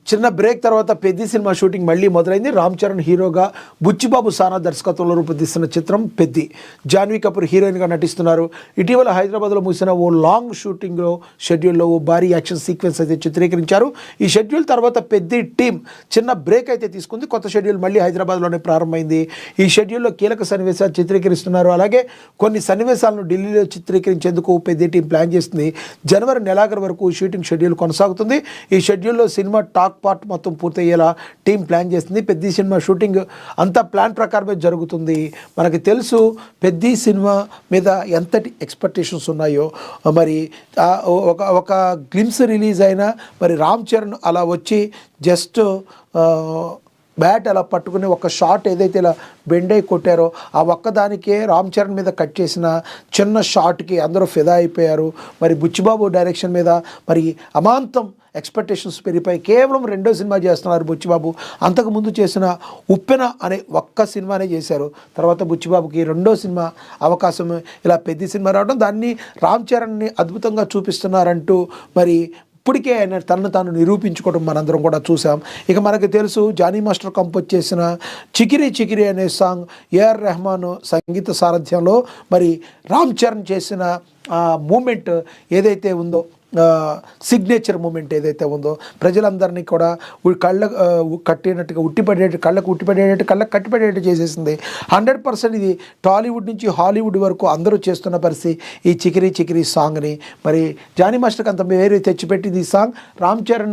చిన్న బ్రేక్ తర్వాత Peddi cinema shooting మళ్ళీ మొదలైంది. రామ్ చరణ్ హీరోగా, బుచ్చిబాబు సానా దర్శకత్వంలో రూపొందిస్తున్న చిత్రం పెద్ది. జాన్వీ కపూర్ హీరోయిన్గా నటిస్తున్నారు. ఇటీవల హైదరాబాద్లో ముగిసిన ఓ లాంగ్ షూటింగ్లో షెడ్యూల్లో ఓ భారీ యాక్షన్ సీక్వెన్స్ అయితే చిత్రీకరించారు. ఈ షెడ్యూల్ తర్వాత పెద్ది టీం చిన్న బ్రేక్ అయితే తీసుకుంది. కొత్త షెడ్యూల్ మళ్ళీ హైదరాబాద్లోనే ప్రారంభమైంది. ఈ షెడ్యూల్లో కీలక సన్నివేశాలు చిత్రీకరిస్తున్నారు. అలాగే కొన్ని సన్నివేశాలను ఢిల్లీలో చిత్రీకరించేందుకు పెద్ది టీం ప్లాన్ చేస్తుంది. జనవరి నెలాఖరు వరకు షూటింగ్ షెడ్యూల్ కొనసాగుతుంది. ఈ షెడ్యూల్లో సినిమా టాక్ పార్ట్ మొత్తం పూర్తయ్యేలా టీం ప్లాన్ చేస్తుంది. పెద్ది సినిమా షూటింగ్ అంతా ప్లాన్ ప్రకారమే జరుగుతుంది. మనకి తెలుసు పెద్ది సినిమా మీద ఎంతటి ఎక్స్పెక్టేషన్స్ ఉన్నాయో. మరి ఒక గ్లిమ్స్ రిలీజ్ అయినా మరి రామ్ చరణ్ అలా వచ్చి జస్ట్ బ్యాట్ అలా పట్టుకుని ఒక షాట్ ఏదైతే ఇలా బెండై కొట్టారో ఆ ఒక్కదానికే రామ్ చరణ్ మీద కట్ చేసిన చిన్న షాట్కి అందరూ ఫిదా అయిపోయారు. మరి బుచ్చిబాబు డైరెక్షన్ మీద మరి అమాంతం ఎక్స్పెక్టేషన్స్ పెరిగిపోయి కేవలం రెండో సినిమా చేస్తున్నారు బుచ్చిబాబు. అంతకుముందు చేసిన ఉప్పెన అనే ఒక్క సినిమానే చేశారు. తర్వాత బుచ్చిబాబుకి రెండో సినిమా అవకాశం ఇలా పెద్ద సినిమా రావడం, దాన్ని రామ్ చరణ్ని అద్భుతంగా చూపిస్తున్నారంటూ మరి ఇప్పటికే ఆయన తనను తాను నిరూపించుకోవడం మనందరం కూడా చూసాం. ఇక మనకు తెలుసు జానీ మాస్టర్ కంపోజ్ చేసిన చికిరి చికిరి అనే సాంగ్ ఏఆర్ రెహమాన్ సంగీత సారథ్యంలో మరి రామ్ చరణ్ చేసిన మూమెంట్ ఏదైతే ఉందో, సిగ్నేచర్ మూమెంట్ ఏదైతే ఉందో, ప్రజలందరినీ కూడా కట్టినట్టుగా కళ్ళకు ఉట్టిపడేటట్టు కళ్ళకు కట్టిపడేటట్టు చేసేసింది. 100% ఇది టాలీవుడ్ నుంచి హాలీవుడ్ వరకు అందరూ చేస్తున్న పరిస్థితి ఈ చికిరి చికిరి సాంగ్ని. మరి జానీ మాస్టర్కి అంత వేరే తెచ్చిపెట్టింది ఈ సాంగ్. రామ్ చరణ్